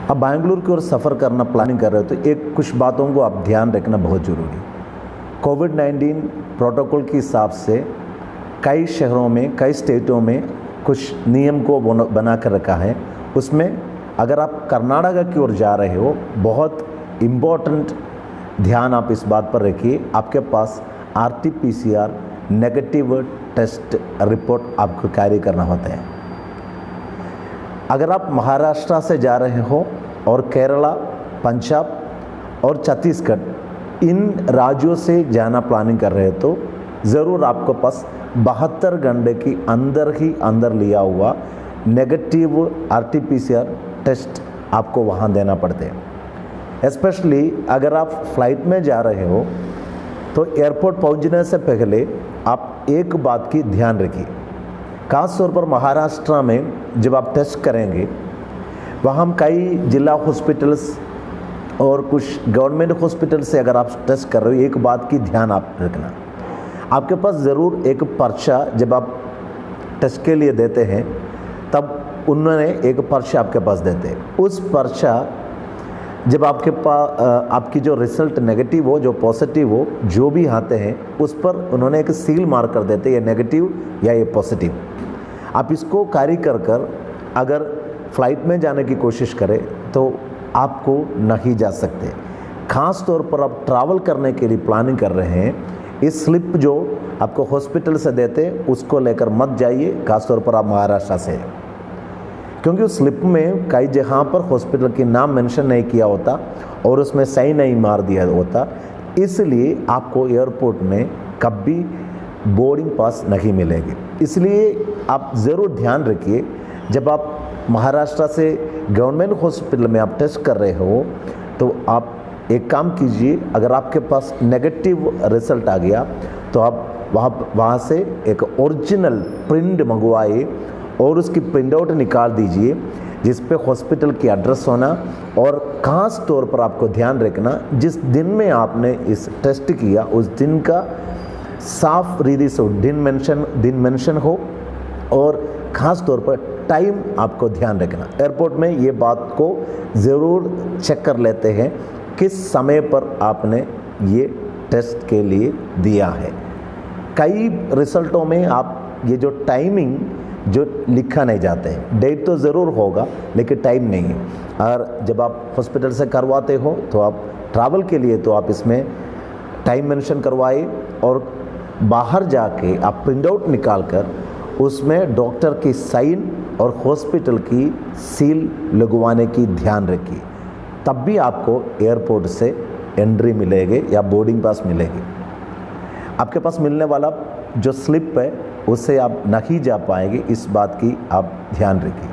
अब बेंगलुरु की ओर सफ़र करना प्लानिंग कर रहे हो तो एक कुछ बातों को आप ध्यान रखना बहुत ज़रूरी। कोविड-19 प्रोटोकॉल के हिसाब से कई शहरों में, कई स्टेटों में कुछ नियम को बना कर रखा है। उसमें अगर आप कर्नाटक की ओर जा रहे हो, बहुत इम्पोर्टेंट ध्यान आप इस बात पर रखिए, आपके पास RT-PCR नेगेटिव टेस्ट रिपोर्ट आपको कैरी करना होता है। अगर आप महाराष्ट्र से जा रहे हो और केरला, पंजाब और छत्तीसगढ़ इन राज्यों से जाना प्लानिंग कर रहे हो तो ज़रूर आपको पास 72 घंटे की अंदर लिया हुआ नेगेटिव RT-PCR टेस्ट आपको वहाँ देना पड़ते हैं। स्पेशली अगर आप फ्लाइट में जा रहे हो तो एयरपोर्ट पहुँचने से पहले आप एक बात की ध्यान रखिए, खास तौर पर महाराष्ट्र में जब आप टेस्ट करेंगे, वहाँ हम कई जिला हॉस्पिटल्स और कुछ गवर्नमेंट हॉस्पिटल से अगर आप टेस्ट कर रहे हो, एक बात की ध्यान आप रखना, आपके पास ज़रूर एक पर्चा जब आप टेस्ट के लिए देते हैं तब उन्होंने एक पर्चा आपके पास देते हैं। उस पर्चा जब आपके पास आपकी जो रिजल्ट नेगेटिव हो, जो पॉजिटिव हो, जो भी आते हैं उस पर उन्होंने एक सील मार कर देते, ये नेगेटिव या ये पॉजिटिव। आप इसको कैरी कर अगर फ़्लाइट में जाने की कोशिश करें तो आपको नहीं जा सकते। ख़ास तौर पर आप ट्रैवल करने के लिए प्लानिंग कर रहे हैं, इस स्लिप जो आपको हॉस्पिटल से देते हैं उसको लेकर मत जाइए, खास तौर पर आप महाराष्ट्र से, क्योंकि उस स्लिप में कई जगह पर हॉस्पिटल की नाम मेंशन नहीं किया होता और उसमें सही नहीं मार दिया होता, इसलिए आपको एयरपोर्ट में कभी बोर्डिंग पास नहीं मिलेगी। इसलिए आप ज़रूर ध्यान रखिए, जब आप महाराष्ट्र से गवर्नमेंट हॉस्पिटल में आप टेस्ट कर रहे हो तो आप एक काम कीजिए, अगर आपके पास नेगेटिव रिजल्ट आ गया तो आप वहाँ से एक ओरिजिनल प्रिंट मंगवाइए और उसकी प्रिंट आउट निकाल दीजिए जिस पे हॉस्पिटल की एड्रेस होना, और ख़ास तौर पर आपको ध्यान रखना जिस दिन में आपने इस टेस्ट किया उस दिन का साफ रीति से दिन मेंशन हो, और ख़ास तौर पर टाइम आपको ध्यान रखना। एयरपोर्ट में ये बात को ज़रूर चेक कर लेते हैं किस समय पर आपने ये टेस्ट के लिए दिया है। कई रिजल्टों में आप ये जो टाइमिंग जो लिखा नहीं जाते हैं, डेट तो ज़रूर होगा लेकिन टाइम नहीं है। और जब आप हॉस्पिटल से करवाते हो तो आप ट्रैवल के लिए तो आप इसमें टाइम मेंशन करवाइए और बाहर जाके आप प्रिंट आउट निकाल कर उसमें डॉक्टर की साइन और हॉस्पिटल की सील लगवाने की ध्यान रखिए, तब भी आपको एयरपोर्ट से एंट्री मिलेगी या बोर्डिंग पास मिलेगी। आपके पास मिलने वाला जो स्लिप है उससे आप नहीं जा पाएंगे, इस बात की आप ध्यान रखिए।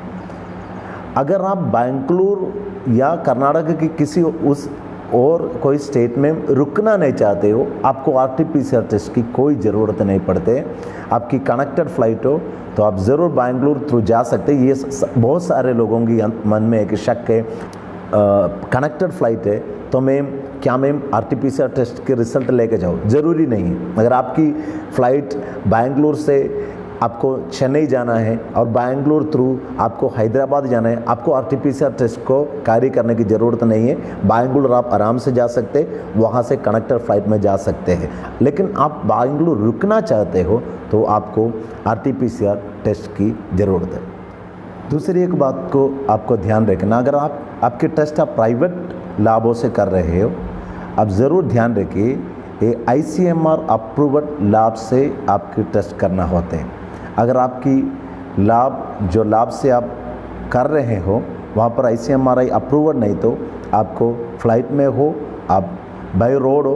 अगर आप बेंगलुरु या कर्नाटक की किसी उस और कोई स्टेट में रुकना नहीं चाहते हो, आपको RT-PCR टेस्ट की कोई ज़रूरत नहीं पड़ते। आपकी कनेक्टेड फ़्लाइट हो तो आप ज़रूर बेंगलुरु थ्रू जा सकते हैं। ये बहुत सारे लोगों की मन में एक शक है, कनेक्टेड फ़्लाइट है तो मैम RT-PCR टेस्ट के रिज़ल्ट लेके जाओ, ज़रूरी नहीं है। अगर आपकी फ़्लाइट बेंगलुरु से आपको चेन्नई जाना है और बेंगलुरु थ्रू आपको हैदराबाद जाना है, आपको RT-PCR टेस्ट को कैरी करने की ज़रूरत नहीं है। बेंगलुरु आप आराम से जा सकते, वहाँ से कनेक्टेड फ़्लाइट में जा सकते हैं। लेकिन आप बेंगलुरु रुकना चाहते हो तो आपको RT-PCR टेस्ट की ज़रूरत है। दूसरी एक बात को आपको ध्यान रखना, अगर आपके टेस्ट आप प्राइवेट लैबों से कर रहे हो, आप ज़रूर ध्यान रखिए ये ICMR अप्रूव्ड लैब से आपके टेस्ट करना होते हैं। अगर आपकी लैब से आप कर रहे हो वहाँ पर ICMR अप्रूव्ड नहीं तो आपको फ़्लाइट में हो, आप बाय रोड हो,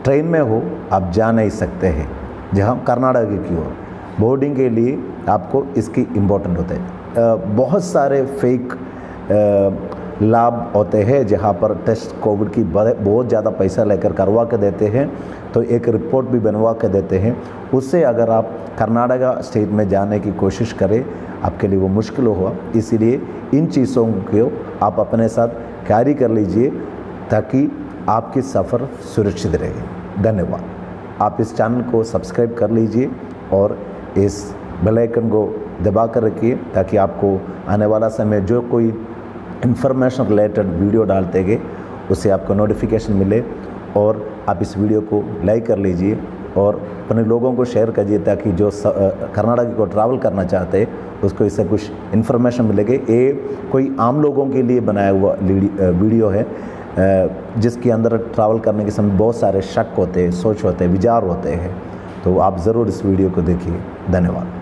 ट्रेन में हो, आप जा नहीं सकते हैं। जहाँ कर्नाटक की ओर बोर्डिंग के लिए आपको इसकी इम्पोर्टेंट होता है। बहुत सारे फेक लैब होते हैं जहाँ पर टेस्ट कोविड की बहुत ज़्यादा पैसा लेकर करवा के देते हैं, तो एक रिपोर्ट भी बनवा के देते हैं। उससे अगर आप कर्नाटका स्टेट में जाने की कोशिश करें आपके लिए वो मुश्किल होगा। इसीलिए इन चीज़ों को आप अपने साथ कैरी कर लीजिए ताकि आपकी सफ़र सुरक्षित रहे। धन्यवाद। आप इस चैनल को सब्सक्राइब कर लीजिए और इस बेल आइकन को दबा कर रखिए ताकि आपको आने वाला समय जो कोई इंफॉर्मेशन रिलेटेड वीडियो डालते गए उससे आपको नोटिफिकेशन मिले, और आप इस वीडियो को लाइक कर लीजिए और अपने लोगों को शेयर कीजिए ताकि जो कर्नाटक को ट्रैवल करना चाहते हैं उसको इससे कुछ इन्फॉर्मेशन मिलेगी। ये कोई आम लोगों के लिए बनाया हुआ वीडियो है जिसके अंदर ट्रैवल करने के समय बहुत सारे शक होते हैं, सोच होते हैं, विचार होते हैं। तो आप ज़रूर इस वीडियो को देखिए। धन्यवाद।